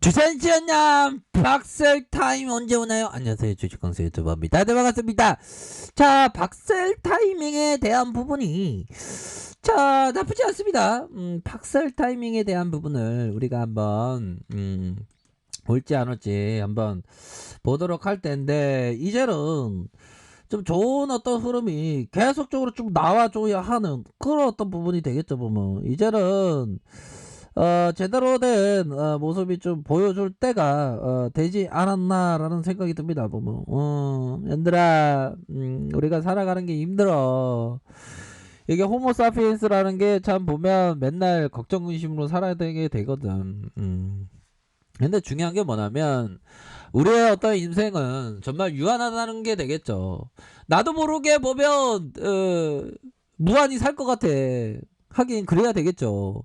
주산지연님 박셀타임 언제 오나요? 안녕하세요, 주식강수 유튜버입니다. 네, 반갑습니다. 자, 박셀타이밍에 대한 부분이 나쁘지 않습니다. 박셀타이밍에 대한 부분을 우리가 한번 올지 안 올지 한번 보도록 할 텐데, 이제는 좀 좋은 어떤 흐름이 계속적으로 좀 나와줘야 하는 그런 어떤 부분이 되겠죠. 보면 이제는 제대로 된 모습이 좀 보여줄 때가 되지 않았나라는 생각이 듭니다. 보면 얘들아, 우리가 살아가는 게 힘들어. 이게 호모사피엔스라는 게 참 보면 맨날 걱정 근심으로 살아야 되게 되거든. 근데 중요한 게 뭐냐면 우리의 어떤 인생은 정말 유한하다는 게 되겠죠. 나도 모르게 보면 무한히 살 것 같아. 하긴 그래야 되겠죠.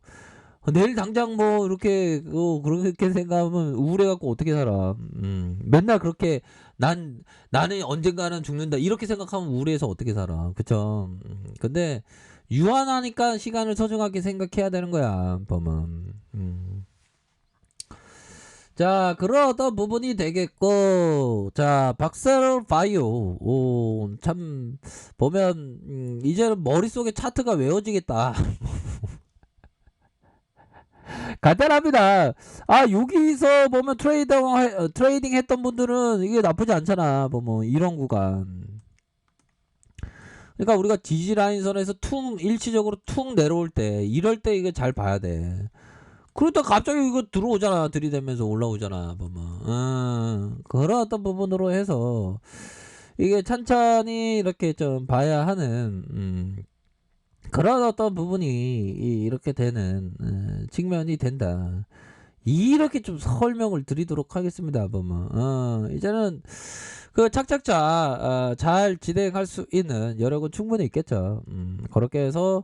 내일 당장 뭐 이렇게 그렇게 생각하면 우울해갖고 어떻게 살아. 맨날 그렇게 나는 언젠가는 죽는다 이렇게 생각하면 우울해서 어떻게 살아. 그쵸. 근데 유한하니까 시간을 소중하게 생각해야 되는 거야 보면. 자, 그런 어떤 부분이 되겠고, 자, 박셀 바이오, 참, 보면, 이제는 머릿속에 차트가 외워지겠다. 간단합니다. 여기서 보면 트레이딩 했던 분들은 이게 나쁘지 않잖아. 보면, 이런 구간. 그러니까 우리가 지지라인 선에서 일시적으로 툭 내려올 때, 이럴 때 이거 잘 봐야 돼. 그러다 갑자기 이거 들어오잖아. 들이대면서 올라오잖아. 보면. 그런 어떤 부분으로 해서 이게 천천히 이렇게 좀 봐야 하는 그런 어떤 부분이 이렇게 되는 측면이 된다. 이렇게 좀 설명을 드리도록 하겠습니다. 보면 이제는 그 착착착 잘 진행할 수 있는 여력은 충분히 있겠죠. 그렇게 해서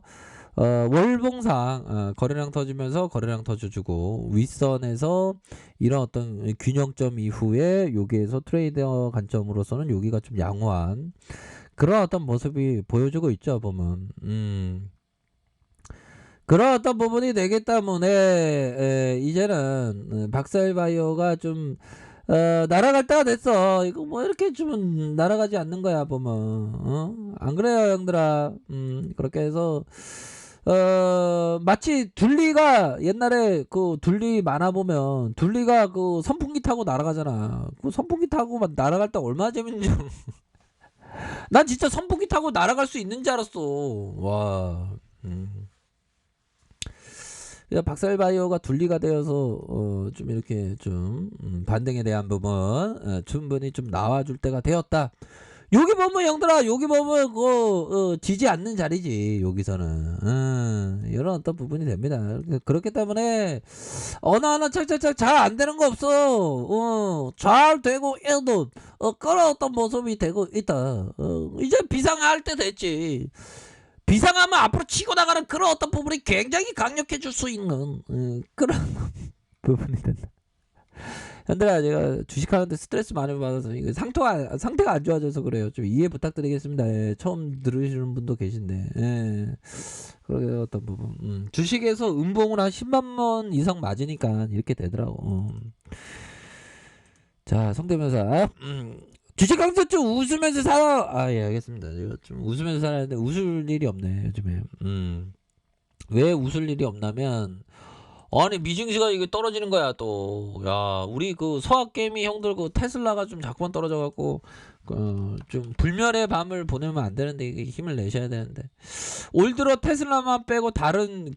월봉상 거래량 터지면서 거래량 터져주고 윗선에서 이런 어떤 균형점 이후에 여기에서 트레이더 관점으로서는 여기가 좀 양호한 그런 어떤 모습이 보여주고 있죠. 보면 그런 어떤 부분이 되기 때문에 이제는 박셀바이오가 좀 날아갈 때가 됐어. 이거 뭐 이렇게 좀 날아가지 않는 거야 보면. 안 그래요 형들아. 그렇게 해서 마치 둘리가 옛날에 그 둘리 만화 보면 둘리가 그 선풍기 타고 날아가잖아. 그 선풍기 타고 막 날아갈 때 얼마나 재밌는지. 난 진짜 선풍기 타고 날아갈 수 있는 줄 알았어. 와. 박살바이오가 둘리가 되어서 좀 이렇게 좀 반등에 대한 부분 충분히 좀 나와줄 때가 되었다. 여기 보면 형들아, 여기 보면 지지 않는 자리지. 여기서는 이런 어떤 부분이 됩니다. 그렇기 때문에 어느 하나 착착착 잘 안 되는 거 없어. 잘 되고 해도 그런 어떤 모습이 되고 있다. 이제 비상할 때 됐지. 비상하면 앞으로 치고 나가는 그런 어떤 부분이 굉장히 강력해질 수 있는 그런 부분이 된다. 현들아, 제가 주식하는데 스트레스 많이 받아서 이거 상태가 안 좋아져서 그래요. 좀 이해 부탁드리겠습니다. 예, 처음 들으시는 분도 계신데, 예. 그러게 어떤 부분. 주식에서 음봉을 한 10만 원 이상 맞으니까 이렇게 되더라고. 자, 성대면사. 주식 강사 좀 웃으면서 살아. 예, 알겠습니다. 이거 좀 웃으면서 살아야 되는데 웃을 일이 없네, 요즘에. 왜 웃을 일이 없냐면, 아니 미증시가 이게 떨어지는 거야 또. 야, 우리 그 서학개미 형들 그 테슬라가 좀 자꾸만 떨어져 갖고 좀 불멸의 밤을 보내면 안 되는데 이게 힘을 내셔야 되는데 올 들어 테슬라만 빼고 다른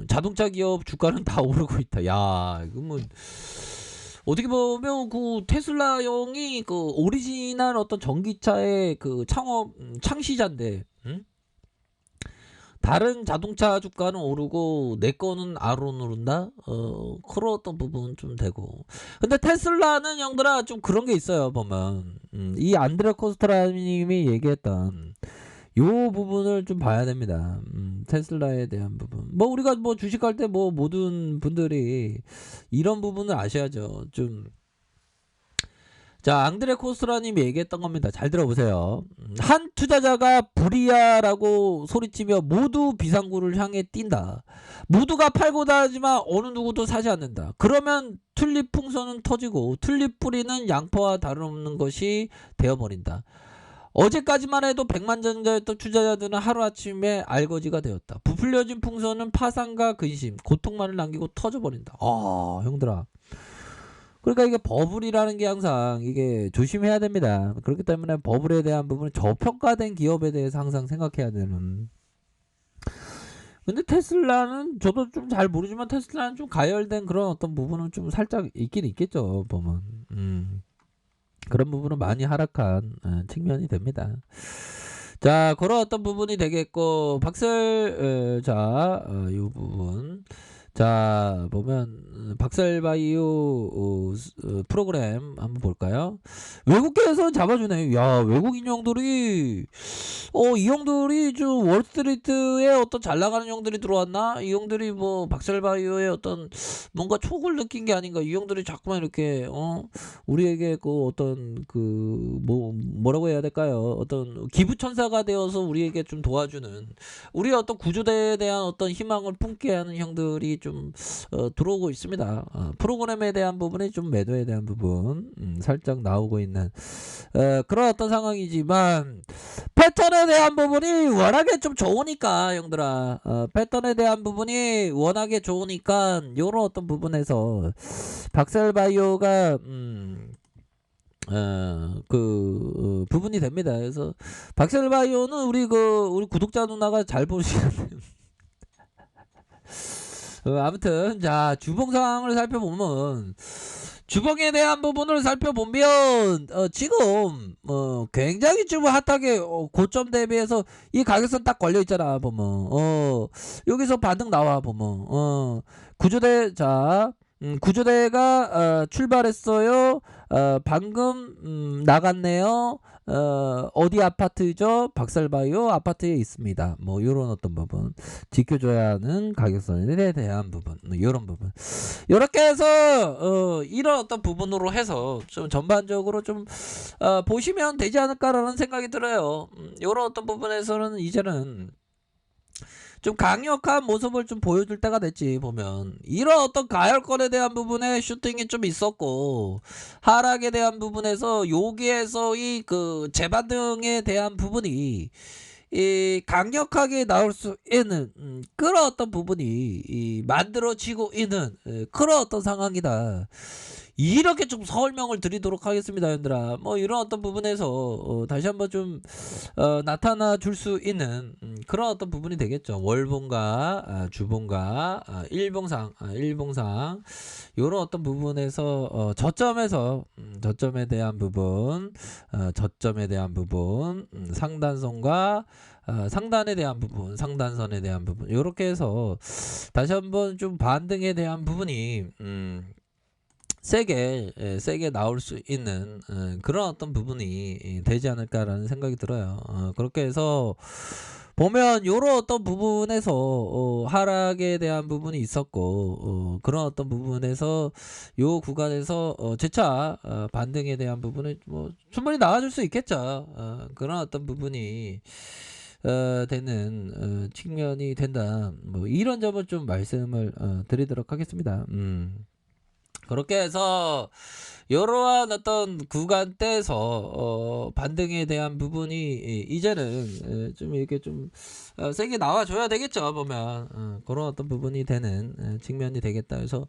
자동차 기업 주가는 다 오르고 있다. 야, 이거 뭐 어떻게 보면 그 테슬라 형이 그 오리지널 어떤 전기차의 그 창시자인데, 다른 자동차 주가는 오르고 내 거는 안 오른다? 그런 어떤 부분 좀 되고. 근데 테슬라는 형들아 좀 그런 게 있어요. 보면 이 안드레 코스트라님이 얘기했던 요 부분을 좀 봐야 됩니다. 테슬라에 대한 부분. 뭐 우리가 뭐 주식할 때 뭐 모든 분들이 이런 부분을 아셔야죠. 좀 자, 앙드레 코스트라님이 얘기했던 겁니다. 잘 들어보세요. 한 투자자가 불이야라고 소리치며 모두 비상구를 향해 뛴다. 모두가 팔고자 하지만 어느 누구도 사지 않는다. 그러면 튤립 풍선은 터지고 튤립 뿌리는 양파와 다름없는 것이 되어버린다. 어제까지만 해도 백만장자였던 투자자들은 하루아침에 알거지가 되었다. 부풀려진 풍선은 파산과 근심, 고통만을 남기고 터져버린다. 형들아. 그러니까 이게 버블이라는 게 항상 이게 조심해야 됩니다. 그렇기 때문에 버블에 대한 부분은 저평가된 기업에 대해서 항상 생각해야 되는. 근데 테슬라는 저도 좀 잘 모르지만 테슬라는 좀 가열된 그런 어떤 부분은 좀 살짝 있긴 있겠죠. 보면. 그런 부분은 많이 하락한 측면이 됩니다. 자, 그런 어떤 부분이 되겠고 이 부분. 자, 보면 박셀바이오 프로그램 한번 볼까요? 외국계에서 잡아주네. 야, 외국인 형들이 이 형들이 좀 월스트리트에 어떤 잘 나가는 형들이 들어왔나? 이 형들이 뭐 박셀바이오의 어떤 뭔가 촉을 느낀 게 아닌가? 이 형들이 자꾸만 이렇게 우리에게 그 어떤 뭐라고 해야 될까요? 어떤 기부천사가 되어서 우리에게 좀 도와주는 우리의 어떤 구조대에 대한 어떤 희망을 품게 하는 형들이 좀 들어오고 있습니다. 프로그램에 대한 부분이 좀 매도에 대한 부분 살짝 나오고 있는 그런 어떤 상황이지만 패턴에 대한 부분이 워낙에 좀 좋으니까 형들아 패턴에 대한 부분이 워낙에 좋으니까 요런 어떤 부분에서 박셀바이오가 부분이 됩니다. 그래서 박셀바이오는 우리 구독자 누나가 잘 보시는데 아무튼 자 주봉 상황을 살펴보면 주봉에 대한 부분을 살펴보면 지금 굉장히 좀 핫하게 고점 대비해서 이 가격선 딱 걸려 있잖아. 보면 여기서 반등 나와 보면 구조대가 출발했어요. 방금 나갔네요. 어디 아파트죠? 박살바이오 아파트에 있습니다. 뭐 요런 어떤 부분 지켜줘야 하는 가격선에 대한 부분 요런 부분 요렇게 해서 이런 어떤 부분으로 해서 좀 전반적으로 좀 보시면 되지 않을까라는 생각이 들어요. 요런 어떤 부분에서는 이제는 좀 강력한 모습을 좀 보여줄 때가 됐지. 보면 이런 어떤 가열권에 대한 부분에 슈팅이 좀 있었고 하락에 대한 부분에서 여기에서 이 재반등에 대한 부분이 이 강력하게 나올 수 있는 그런 어떤 부분이 만들어지고 있는 그런 어떤 상황이다. 이렇게 좀 설명을 드리도록 하겠습니다, 형들아. 뭐 이런 어떤 부분에서 다시 한번 좀 나타나 줄 수 있는 그런 어떤 부분이 되겠죠. 월봉과 주봉과 일봉상 이런 어떤 부분에서 저점에 대한 부분 상단선과 상단에 대한 부분 상단선에 대한 부분 이렇게 해서 다시 한번 좀 반등에 대한 부분이 세게 나올 수 있는 그런 어떤 부분이 되지 않을까라는 생각이 들어요. 그렇게 해서 보면 요런 어떤 부분에서 하락에 대한 부분이 있었고 그런 어떤 부분에서 요 구간에서 재차 반등에 대한 부분은 뭐 충분히 나와줄 수 있겠죠. 그런 어떤 부분이 되는 측면이 된다. 뭐 이런 점을 좀 말씀을 드리도록 하겠습니다. 그렇게 해서 이러한 어떤 구간대에서 반등에 대한 부분이 이제는 좀 이렇게 좀 세게 나와줘야 되겠죠. 보면 그런 어떤 부분이 되는 측면이 되겠다. 그래서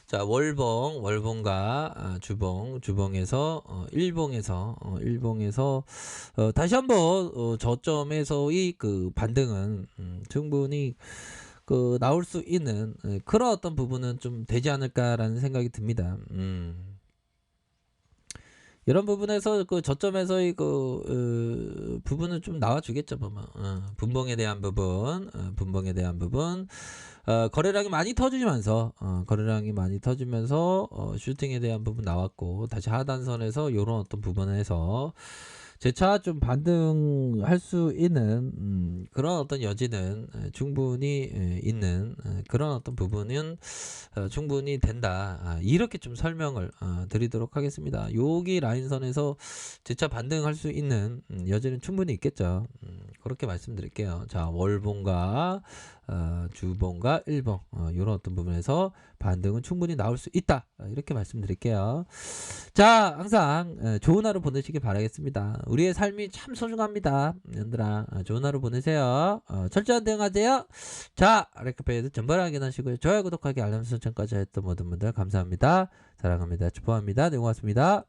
자 월봉과 주봉에서 일봉에서 다시 한번 저점에서의 반등은 충분히 나올 수 있는 그런 어떤 부분은 좀 되지 않을까라는 생각이 듭니다. 이런 부분에서 저점에서의 부분은 좀 나와주겠죠. 보면 분봉에 대한 부분 거래량이 많이 터지면서 슈팅에 대한 부분 나왔고 다시 하단선에서 이런 어떤 부분에서 제 차 좀 반등할 수 있는 그런 어떤 여지는 충분히 있는 그런 어떤 부분은 충분히 된다. 이렇게 좀 설명을 드리도록 하겠습니다. 여기 라인선에서 제 차 반등할 수 있는 여지는 충분히 있겠죠. 그렇게 말씀드릴게요. 자, 월봉과 주봉과 일봉 이런 어떤 부분에서 반등은 충분히 나올 수 있다. 이렇게 말씀드릴게요. 자, 항상 좋은 하루 보내시길 바라겠습니다. 우리의 삶이 참 소중합니다. 얘들아, 좋은 하루 보내세요. 철저한 대응하세요. 자, 아래카페에도 전발 확인하시고요. 좋아요, 구독하기, 알람 설정까지 했던 모든 분들 감사합니다. 사랑합니다. 축복합니다. 네, 고맙습니다.